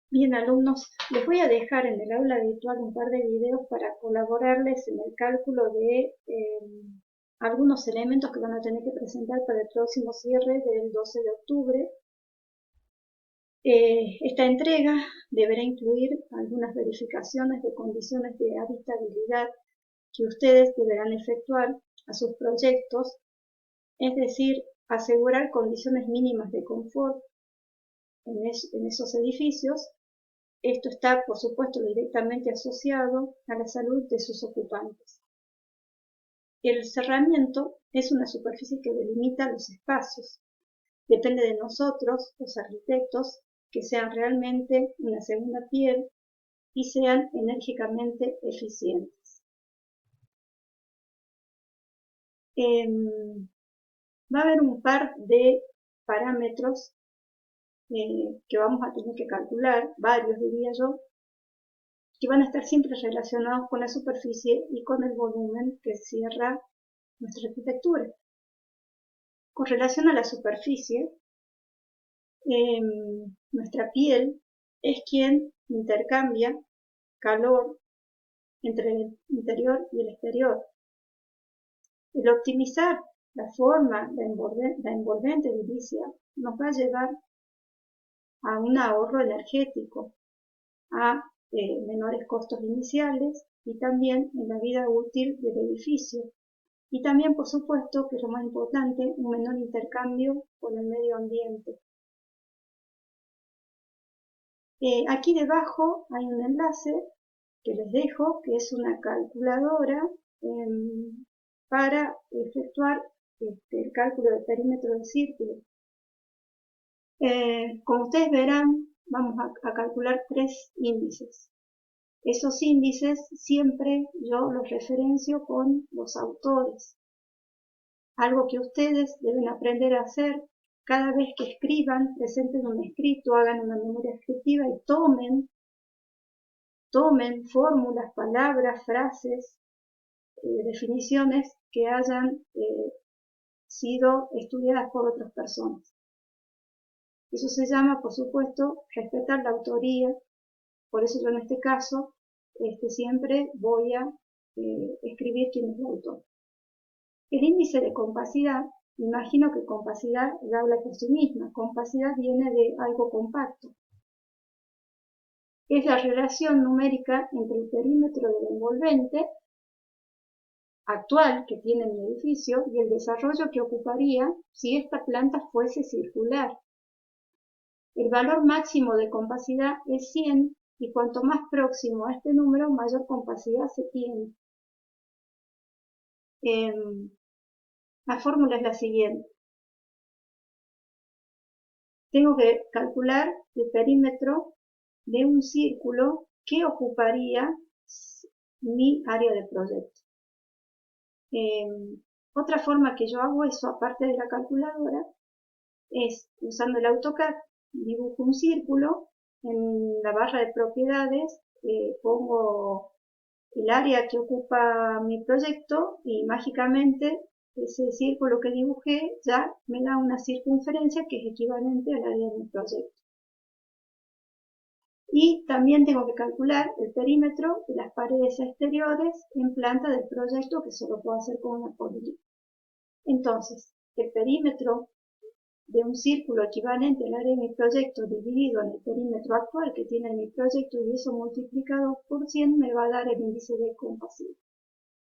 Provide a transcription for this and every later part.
Bien, alumnos, les voy a dejar en el aula virtual un par de videos para colaborarles en el cálculo de algunos elementos que van a tener que presentar para el próximo cierre del 12 de octubre. Esta entrega deberá incluir algunas verificaciones de condiciones de habitabilidad que ustedes deberán efectuar a sus proyectos, es decir, asegurar condiciones mínimas de confort en esos edificios. Esto está, por supuesto, directamente asociado a la salud de sus ocupantes. El cerramiento es una superficie que delimita los espacios. Depende de nosotros, los arquitectos, que sean realmente una segunda piel y sean enérgicamente eficientes. Va a haber un par de parámetros que vamos a tener que calcular, varios diría yo, que van a estar siempre relacionados con la superficie y con el volumen que cierra nuestra arquitectura. Con relación a la superficie, nuestra piel es quien intercambia calor entre el interior y el exterior. El optimizar la forma, la envolvente edilicia, nos va a llevar a un ahorro energético, a menores costos iniciales y también en la vida útil del edificio. Y también, por supuesto, que es lo más importante, un menor intercambio con el medio ambiente. Aquí debajo hay un enlace que les dejo, que es una calculadora para efectuar el cálculo del perímetro del círculo. Como ustedes verán, vamos a calcular 3 índices. Esos índices siempre yo los referencio con los autores. Algo que ustedes deben aprender a hacer cada vez que escriban, presenten un escrito, hagan una memoria escritiva y tomen fórmulas, palabras, frases, definiciones que hayan sido estudiadas por otras personas. Eso se llama, por supuesto, respetar la autoría. Por eso yo en este caso siempre voy a escribir quién es el autor. El índice de compacidad, imagino que compacidad ya habla por sí misma. Compacidad viene de algo compacto. Es la relación numérica entre el perímetro del envolvente actual que tiene mi edificio y el desarrollo que ocuparía si esta planta fuese circular. El valor máximo de compacidad es 100 y cuanto más próximo a este número, mayor compacidad se tiene. La fórmula es la siguiente. Tengo que calcular el perímetro de un círculo que ocuparía mi área de proyecto. Otra forma que yo hago eso, aparte de la calculadora, es usando el AutoCAD, dibujo un círculo, en la barra de propiedades pongo el área que ocupa mi proyecto y mágicamente ese círculo que dibujé ya me da una circunferencia que es equivalente al área de mi proyecto. Y también tengo que calcular el perímetro de las paredes exteriores en planta del proyecto, que solo puedo hacer con una política. Entonces, el perímetro de un círculo equivalente al área de mi proyecto dividido en el perímetro actual que tiene mi proyecto y eso multiplicado por 100 me va a dar el índice de compacidad.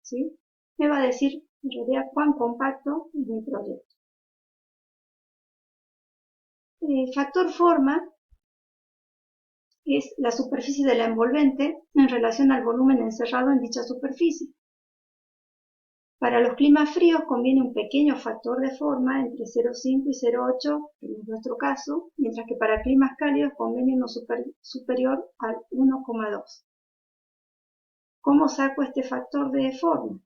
¿Sí? Me va a decir en realidad cuán compacto es mi proyecto. El factor forma es la superficie de la envolvente en relación al volumen encerrado en dicha superficie. Para los climas fríos conviene un pequeño factor de forma entre 0,5 y 0,8, en nuestro caso, mientras que para climas cálidos conviene uno superior al 1,2. ¿Cómo saco este factor de forma?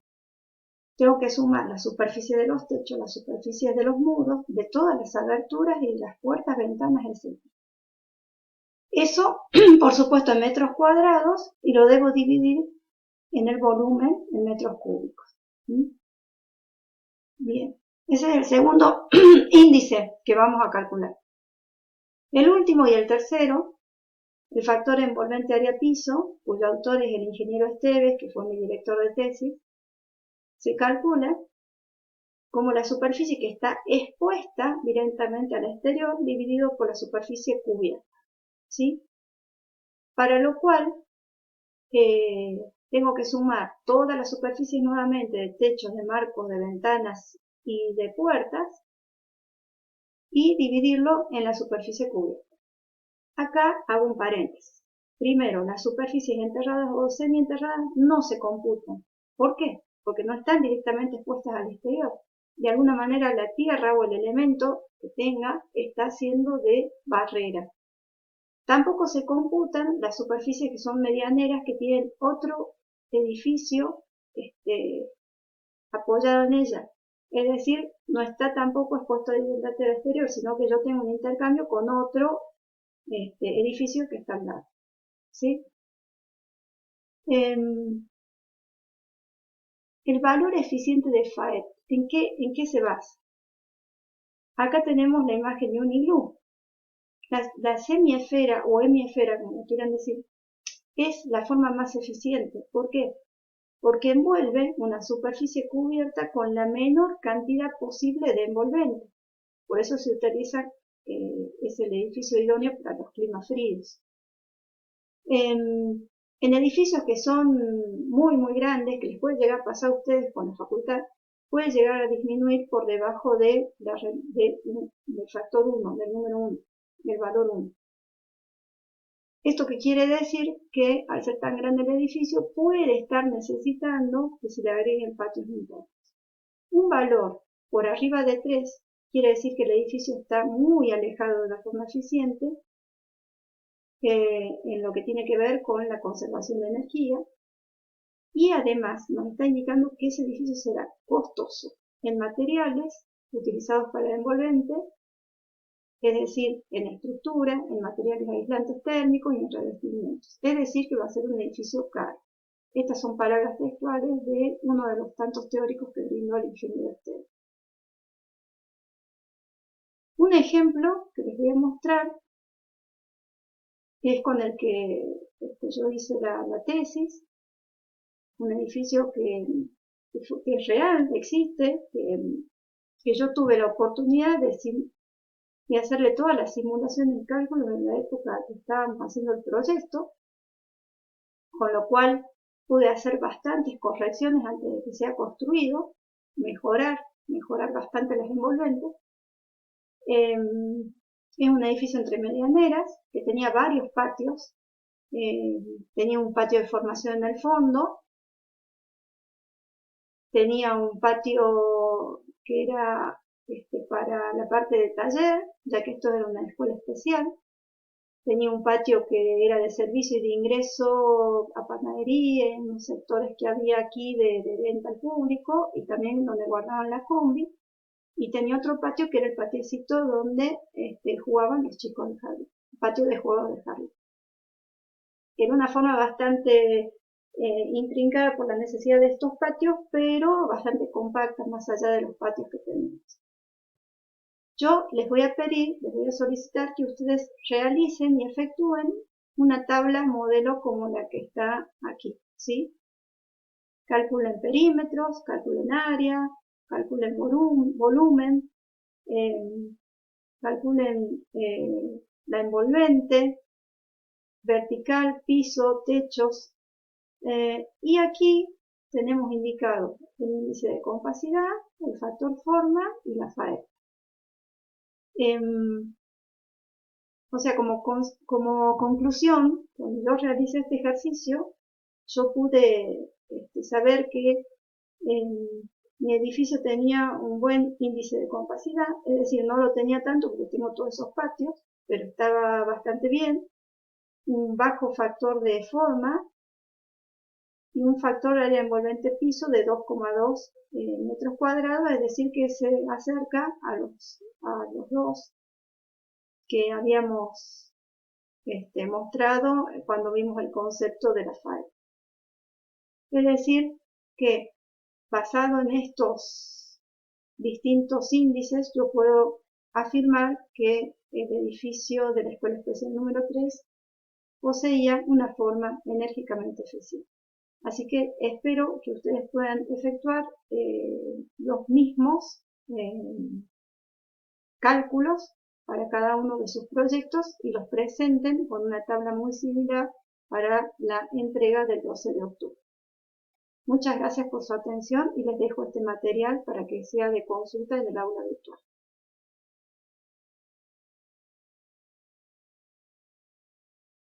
Tengo que sumar la superficie de los techos, las superficies de los muros, de todas las aberturas y de las puertas, ventanas, etc. Eso, por supuesto, en metros cuadrados y lo debo dividir en el volumen en metros cúbicos. Bien, ese es el segundo índice que vamos a calcular. El último y el tercero El factor envolvente área-piso, cuyo autor es el ingeniero Esteves, que fue mi director de tesis, se calcula como la superficie que está expuesta directamente al exterior dividido por la superficie cubierta, ¿sí? Para lo cual tengo que sumar todas las superficies nuevamente de techos, de marcos, de ventanas y de puertas y dividirlo en la superficie cubierta. Acá hago un paréntesis. Primero, las superficies enterradas o semienterradas no se computan. ¿Por qué? Porque no están directamente expuestas al exterior. De alguna manera la tierra o el elemento que tenga está haciendo de barrera. Tampoco se computan las superficies que son medianeras, que tienen otro edificio apoyado en ella. Es decir, no está tampoco expuesto directamente al exterior, sino que yo tengo un intercambio con otro edificio que está al lado, ¿sí? El valor eficiente de FAET, ¿en qué se basa? Acá tenemos la imagen de un iglú. La semiesfera o hemiesfera, como quieran decir, es la forma más eficiente. ¿Por qué? Porque envuelve una superficie cubierta con la menor cantidad posible de envolvente. Por eso se utiliza, es el edificio idóneo para los climas fríos. En edificios que son muy, muy grandes, que les puede llegar a pasar a ustedes con la facultad, puede llegar a disminuir por debajo del factor 1, del número 1, del valor 1. Esto que quiere decir que al ser tan grande el edificio puede estar necesitando que se le agreguen patios internos. Un valor por arriba de 3 quiere decir que el edificio está muy alejado de la forma eficiente en lo que tiene que ver con la conservación de energía, y además nos está indicando que ese edificio será costoso en materiales utilizados para el envolvente, es decir, en estructura, en materiales aislantes térmicos y en revestimientos. Es decir, que va a ser un edificio caro. Estas son palabras textuales de uno de los tantos teóricos que brindó el ingeniero Esteves. Un ejemplo que les voy a mostrar es con el que yo hice la tesis, un edificio que es real, existe, que yo tuve la oportunidad de hacerle todas las simulaciones y cálculos en la época que estábamos haciendo el proyecto, con lo cual pude hacer bastantes correcciones antes de que sea construido, mejorar bastante las envolventes. Es un edificio entre medianeras que tenía varios patios, tenía un patio de formación en el fondo, tenía un patio que era para la parte de taller, ya que esto era una escuela especial. Tenía un patio que era de servicio y de ingreso a panadería, en los sectores que había aquí de venta al público, y también donde guardaban la combi. Y tenía otro patio que era el patiecito donde jugaban los chicos de jardín, patio de juegos de jardín. Era una forma bastante intrincada por la necesidad de estos patios, pero bastante compacta más allá de los patios que teníamos. Yo les voy a pedir, les voy a solicitar que ustedes realicen y efectúen una tabla modelo como la que está aquí, ¿sí? Calculen perímetros, calculen área, calculen volumen, calculen la envolvente, vertical, piso, techos, y aquí tenemos indicado el índice de compacidad, el factor forma y la FAET. O sea, como conclusión, cuando yo realicé este ejercicio, yo pude saber que mi edificio tenía un buen índice de compacidad, es decir, no lo tenía tanto porque tengo todos esos patios, pero estaba bastante bien, un bajo factor de forma y un factor área envolvente piso de 2,2 metros cuadrados, es decir, que se acerca a los dos que habíamos mostrado cuando vimos el concepto de la FAET. Es decir, que basado en estos distintos índices, yo puedo afirmar que el edificio de la Escuela Especial número 3 poseía una forma enérgicamente eficiente. Así que espero que ustedes puedan efectuar los mismos cálculos para cada uno de sus proyectos y los presenten con una tabla muy similar para la entrega del 12 de octubre. Muchas gracias por su atención y les dejo este material para que sea de consulta en el aula virtual.